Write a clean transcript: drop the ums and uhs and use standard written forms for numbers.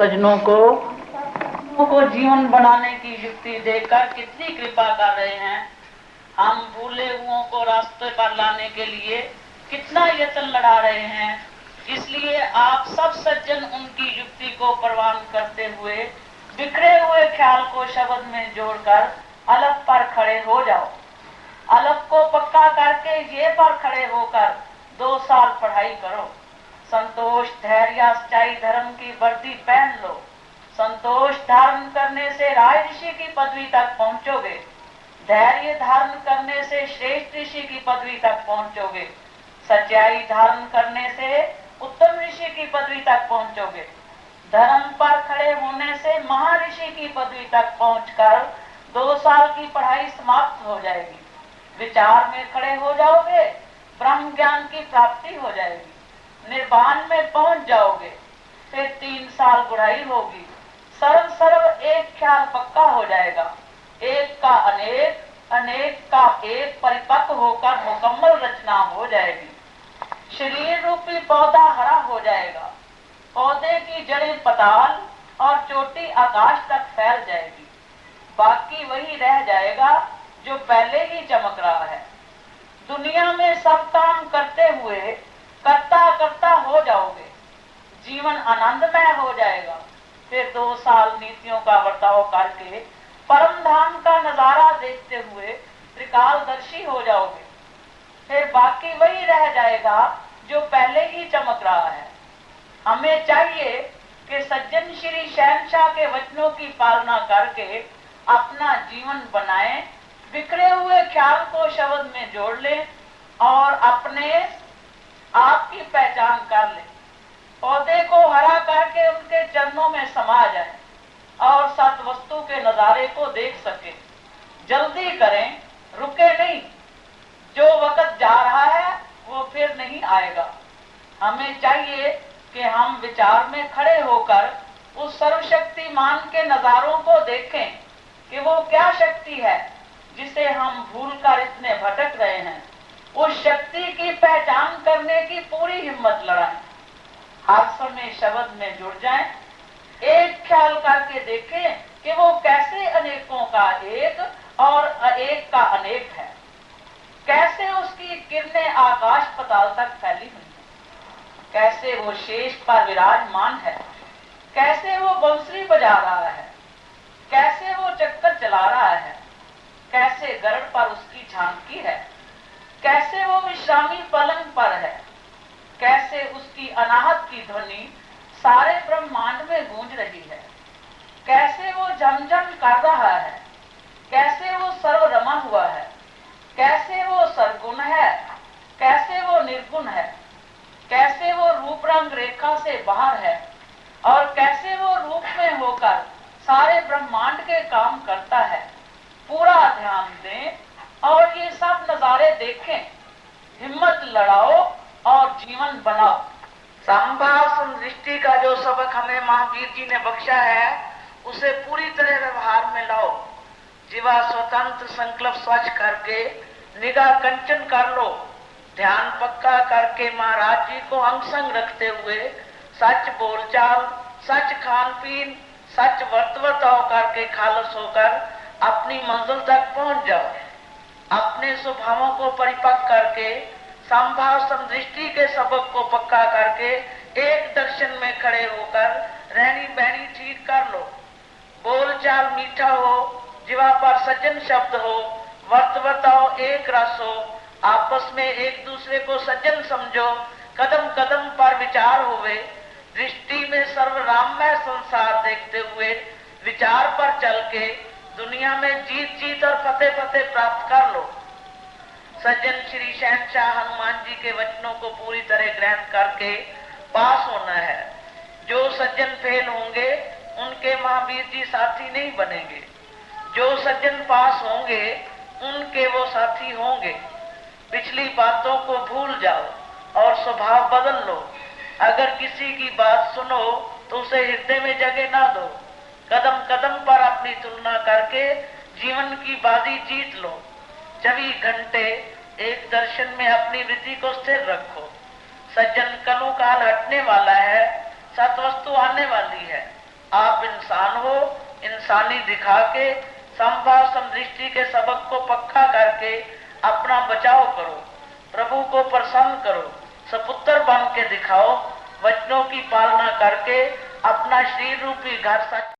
सज्जनों को जीवन बनाने की युक्ति देकर कितनी कृपा कर रहे हैं। हम भूले हुओं को रास्ते पर लाने के लिए कितना यत्न लड़ा रहे हैं। इसलिए आप सब सज्जन उनकी युक्ति को प्रवान करते हुए बिखरे हुए ख्याल को शब्द में जोड़कर अलग पर खड़े हो जाओ। अलग को पक्का करके ये पर खड़े होकर 2 साल पढ़ाई करो। संतोष, धैर्य, सच्चाई, धर्म की वर्दी पहन लो। संतोष धारण करने से राज ऋषि की पदवी तक पहुंचोगे। धैर्य धारण करने से श्रेष्ठ ऋषि की पदवी तक पहुंचोगे। सच्चाई धारण करने से उत्तम ऋषि की पदवी तक पहुंचोगे। धर्म पर खड़े होने से महर्षि की पदवी तक पहुंचकर 2 साल की पढ़ाई समाप्त हो जाएगी। विचार में खड़े हो जाओगे, ब्रह्म ज्ञान की प्राप्ति हो जाएगी, निर्वाण में पहुंच जाओगे। फिर 3 साल बुढ़ाई होगी। सर्व एक ख्याल पक्का हो जाएगा। एक का अनेक, अनेक का एक परिपक्व होकर मुकम्मल रचना हो जाएगी। शरीर रूपी पौधा हरा हो जाएगा। पौधे की जड़ें पताल और चोटी आकाश तक फैल जाएगी। बाकी वही रह जाएगा जो पहले ही चमक रहा है। दुनिया में सब काम करते हुए करता करता हो जाओगे। जीवन आनंदमय हो जाएगा। फिर 2 साल नीतियों का बर्ताव करके परम धाम का नजारा देखते हुए त्रिकालदर्शी हो जाओगे। फिर बाकी वही रह जाएगा जो पहले ही चमक रहा है। हमें चाहिए कि सज्जन श्री शहंशाह के वचनों की पालना करके अपना जीवन बनाएं, बिखरे हुए ख्याल को शब्द में जोड़ लें और अपने आप की पहचान कर लें। पौधे को हरा करके उनके चरणों में समा जाएं और सत वस्तु के नजारे को देख सके। जल्दी करें, रुके नहीं। जो वक्त जा रहा है वो फिर नहीं आएगा। हमें चाहिए कि हम विचार में खड़े होकर उस सर्वशक्तिमान के नजारों को देखें कि वो क्या शक्ति है जिसे हम भूलकर इतने भटक रहे हैं। उस शक्ति की पहचान करने की पूरी हिम्मत लड़ाएं। हर समय शब्द में जुड़ जाएं। एक ख्याल करके देखें कि वो कैसे अनेकों का एक और एक का अनेक है। कैसे उसकी किरणें आकाश पताल तक फैली हुई है। कैसे वो शेष पर विराजमान है। कैसे वो बंसुरी बजा रहा है। कैसे वो चक्कर चला रहा है। कैसे गरुड़ पर उसकी झांकी है। कैसे वो विश्रामी पलंग पर है। कैसे उसकी अनाहत की ध्वनि सारे ब्रह्मांड में गूंज रही है। कैसे वो झमझम कर रहा है। कैसे वो सर्व रमा हुआ है। कैसे वो सरगुण है। कैसे वो निर्गुण है। कैसे वो रूप रंग रेखा से बाहर है और कैसे वो रूप में होकर सारे ब्रह्मांड के काम करता है। पूरा ध्यान दें और ये सब नजारे देखें। हिम्मत लड़ाओ और जीवन बनाओ। संभाव दृष्टि का जो सबक हमें महावीर जी ने बख्शा है उसे पूरी तरह व्यवहार में लाओ। जीवा स्वतंत्र संकल्प स्वच्छ करके निगाह कंचन कर लो। ध्यान पक्का करके महाराज जी को अंग संग रखते हुए सच बोलचाल, सच खान पीन, सच वर्तवताओं करके खालस होकर अपनी मंजिल तक पहुंच जाओ। अपने स्वभावों को परिपक्व करके संभाव समदृष्टि के सबक को पक्का करके एक दर्शन में खड़े होकर रहनी बहनी ठीक कर लो। बोलचाल मीठा हो, जीवा पर सज्जन शब्द हो, वर्तवताओं एक रस हो, आपस में एक दूसरे को सज्जन समझो, कदम कदम पर विचार होवे, दृष्टि में सर्व राममय संसार देखते हुए विचार पर चल के दुनिया में जीत जीत और फतेह फतेह प्राप्त कर लो। सज्जन श्री शहंशाह हनुमान जी के वचनों को पूरी तरह ग्रहण करके पास होना है। जो सज्जन फेल होंगे उनके महावीर जी साथी नहीं बनेंगे। जो सज्जन पास होंगे उनके वो साथी होंगे। पिछली बातों को भूल जाओ और स्वभाव बदल लो। अगर किसी की बात सुनो तो उसे हृदय में जगह ना दो। कदम कदम पर अपनी तुलना करके जीवन की बाजी जीत लो। 24 घंटे एक दर्शन में अपनी वृत्ति को स्थिर रखो। सज्जन कलु काल हटने वाला है, सत वस्तु आने वाली है। आप इंसान हो, इंसानी दिखा के समभाव समदृष्टि के सबक को पक्का करके अपना बचाव करो, प्रभु को प्रसन्न करो, सपुत्र बन के दिखाओ, वचनों की पालना करके अपना श्री रूपी घर सच